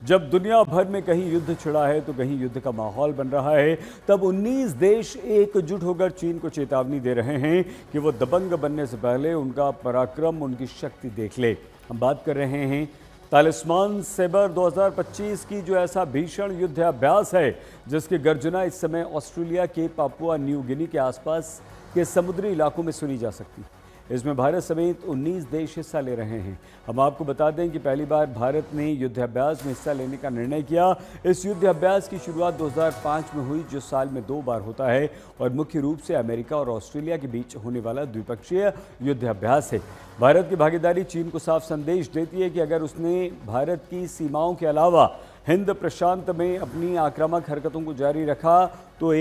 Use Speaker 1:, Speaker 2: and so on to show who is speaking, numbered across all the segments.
Speaker 1: जब दुनिया भर में कहीं युद्ध छिड़ा है तो कहीं युद्ध का माहौल बन रहा है, तब 19 देश एकजुट होकर चीन को चेतावनी दे रहे हैं कि वो दबंग बनने से पहले उनका पराक्रम, उनकी शक्ति देख ले। हम बात कर रहे हैं तालिस्मान सेबर 2025 की, जो ऐसा भीषण युद्धाभ्यास है जिसकी गर्जना इस समय ऑस्ट्रेलिया के पापुआ न्यू गिनी के आसपास के समुद्री इलाकों में सुनी जा सकती है। इसमें भारत समेत 19 देश हिस्सा ले रहे हैं। हम आपको बता दें कि पहली बार भारत ने युद्धाभ्यास में हिस्सा लेने का निर्णय किया। इस युद्धाभ्यास की शुरुआत 2005 में हुई, जो साल में 2 बार होता है और मुख्य रूप से अमेरिका और ऑस्ट्रेलिया के बीच होने वाला द्विपक्षीय युद्धाभ्यास है। भारत की भागीदारी चीन को साफ संदेश देती है कि अगर उसने भारत की सीमाओं के अलावा हिंद प्रशांत में अपनी आक्रामक हरकतों को जारी रखा तो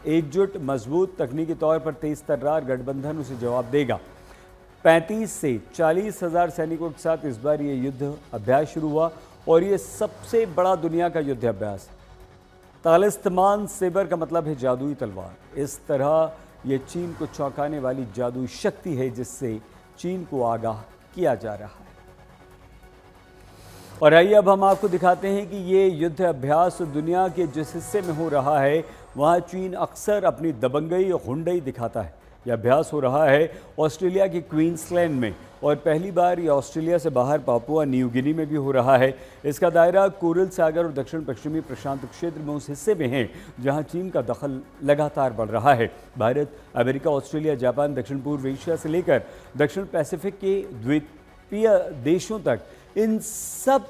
Speaker 1: एकजुट मजबूत तकनीकी तौर पर तेज तर्रार गठबंधन उसे जवाब देगा। 35 से 40 हज़ार सैनिकों के साथ इस बार ये युद्ध अभ्यास शुरू हुआ और ये सबसे बड़ा दुनिया का युद्ध अभ्यास। तालिस्मान सेबर का मतलब है जादुई तलवार। इस तरह ये चीन को चौंकाने वाली जादुई शक्ति है जिससे चीन को आगाह किया जा रहा है। और आइए अब हम आपको दिखाते हैं कि ये युद्ध अभ्यास दुनिया के जिस हिस्से में हो रहा है वहाँ चीन अक्सर अपनी दबंगई और हुंडई दिखाता है। यह अभ्यास हो रहा है ऑस्ट्रेलिया के क्वींसलैंड में और पहली बार ये ऑस्ट्रेलिया से बाहर पापुआ न्यू गिनी में भी हो रहा है। इसका दायरा कोरल सागर और दक्षिण पश्चिमी प्रशांत क्षेत्र में उस हिस्से में है जहाँ चीन का दखल लगातार बढ़ रहा है। भारत, अमेरिका, ऑस्ट्रेलिया, जापान, दक्षिण पूर्व एशिया से लेकर दक्षिण पैसिफिक के द्वीपीय देशों तक, इन सब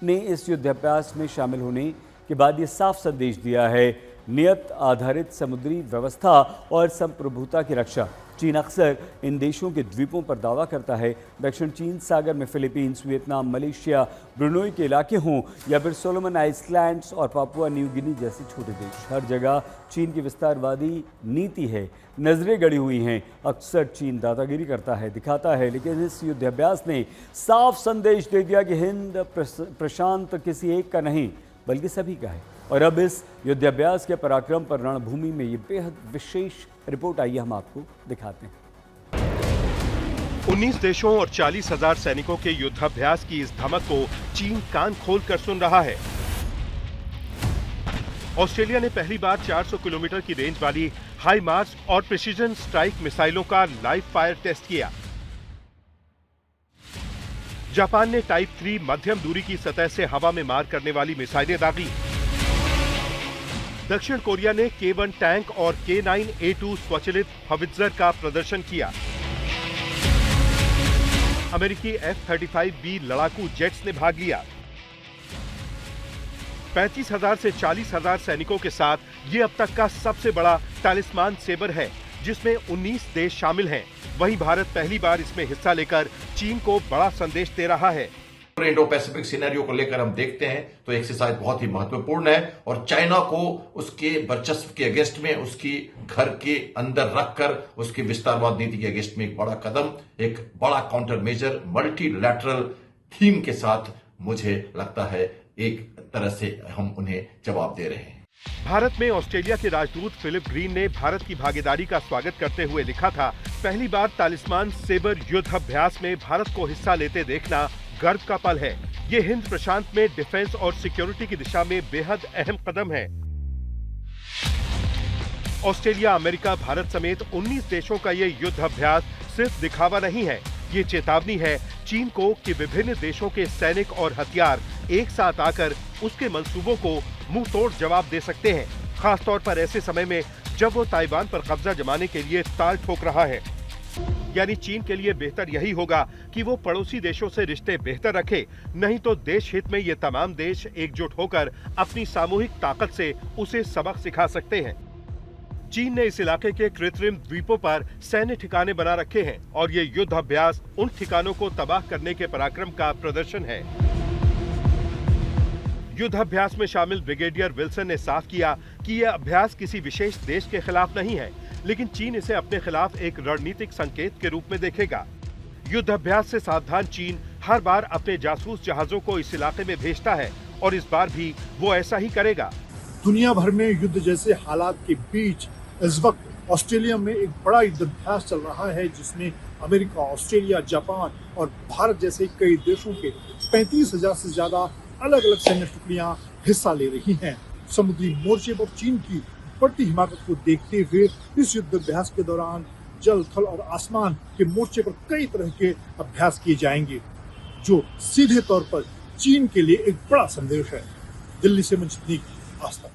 Speaker 1: ने इस युद्धाभ्यास में शामिल होने के बाद ये साफ संदेश दिया है नियत आधारित समुद्री व्यवस्था और संप्रभुता की रक्षा। चीन अक्सर इन देशों के द्वीपों पर दावा करता है। दक्षिण चीन सागर में फिलीपींस, वियतनाम, मलेशिया, ब्रुनोई के इलाके हों या फिर सोलोमन आइलैंड्स और पापुआ न्यू गिनी जैसे छोटे देश, हर जगह चीन की विस्तारवादी नीति है, नजरें गड़ी हुई हैं। अक्सर चीन दादागिरी करता है, दिखाता है, लेकिन इस युद्धाभ्यास ने साफ संदेश दे दिया कि हिंद प्रशांत किसी एक का नहीं बल्कि सभी का है। और अब इस युद्धाभ्यास के पराक्रम पर रणभूमि में ये बेहद विशेष रिपोर्ट आई, हम आपको दिखाते हैं।
Speaker 2: 19 देशों और 40 हज़ार सैनिकों के युद्धाभ्यास की इस धमक को चीन कान खोलकर सुन रहा है। ऑस्ट्रेलिया ने पहली बार 400 किलोमीटर की रेंज वाली हाई मार्च और प्रिसीजन स्ट्राइक मिसाइलों का लाइव फायर टेस्ट किया। जापान ने टाइप 3 मध्यम दूरी की सतह से हवा में मार करने वाली मिसाइलें दागी। दक्षिण कोरिया ने K1 टैंक और K9A2 स्वचालित हवित्जर का प्रदर्शन किया। अमेरिकी F-35B लड़ाकू जेट्स ने भाग लिया। 35,000 से 40,000 सैनिकों के साथ ये अब तक का सबसे बड़ा तालिस्मान सेबर है, जिसमें 19 देश शामिल हैं। वहीं भारत पहली बार इसमें हिस्सा लेकर चीन को बड़ा संदेश दे रहा है।
Speaker 3: इंडो पैसिफिक सिनेरियो को लेकर हम देखते हैं तो एक्सरसाइज बहुत ही महत्वपूर्ण है और चाइना को उसके वर्चस्व के अगेंस्ट में, उसकी घर के अंदर रखकर उसकी विस्तारवाद नीति के अगेंस्ट में एक बड़ा कदम, एक बड़ा काउंटर मेजर मल्टीलैटरल थीम के साथ मुझे लगता है एक तरह से हम उन्हें जवाब दे रहे हैं।
Speaker 2: भारत में ऑस्ट्रेलिया के राजदूत फिलिप ग्रीन ने भारत की भागीदारी का स्वागत करते हुए लिखा था, पहली बार तालिस्मान सेबर युद्धाभ्यास में भारत को हिस्सा लेते देखना गर्व का पल है। ये हिंद प्रशांत में डिफेंस और सिक्योरिटी की दिशा में बेहद अहम कदम है। ऑस्ट्रेलिया, अमेरिका, भारत समेत 19 देशों का ये युद्धाभ्यास सिर्फ दिखावा नहीं है, ये चेतावनी है चीन को कि विभिन्न देशों के सैनिक और हथियार एक साथ आकर उसके मंसूबों को मुंह तोड़ जवाब दे सकते हैं, खासतौर पर ऐसे समय में जब वो ताइवान पर कब्जा जमाने के लिए ताल ठोक रहा है। यानी चीन के लिए बेहतर यही होगा कि वो पड़ोसी देशों से रिश्ते बेहतर रखे, नहीं तो देश हित में ये तमाम देश एकजुट होकर अपनी सामूहिक ताकत से उसे सबक सिखा सकते हैं। चीन ने इस इलाके के कृत्रिम द्वीपों पर सैन्य ठिकाने बना रखे हैं और ये युद्ध अभ्यास उन ठिकानों को तबाह करने के पराक्रम का प्रदर्शन है। युद्ध अभ्यास में शामिल ब्रिगेडियर विल्सन ने साफ किया कि यह अभ्यास किसी विशेष देश के खिलाफ नहीं है, लेकिन चीन इसे अपने खिलाफ एक रणनीतिक संकेत के रूप में देखेगा। युद्ध अभ्यास से सावधान चीन हर बार अपने जासूस जहाजों को इस इलाके में भेजता है और इस बार भी वो ऐसा ही करेगा।
Speaker 4: दुनिया भर में युद्ध जैसे हालात के बीच इस वक्त ऑस्ट्रेलिया में एक बड़ा युद्धाभ्यास चल रहा है, जिसमें अमेरिका, ऑस्ट्रेलिया, जापान और भारत जैसे कई देशों के 35,000 से ज्यादा अलग अलग सैन्य टुकड़ियां हिस्सा ले रही हैं। समुद्री मोर्चे पर चीन की बढ़ती हिमाकत को देखते हुए इस युद्ध अभ्यास के दौरान जल, थल और आसमान के मोर्चे पर कई तरह के अभ्यास किए जाएंगे, जो सीधे तौर पर चीन के लिए एक बड़ा संदेश है। दिल्ली से मंजित, आज तक।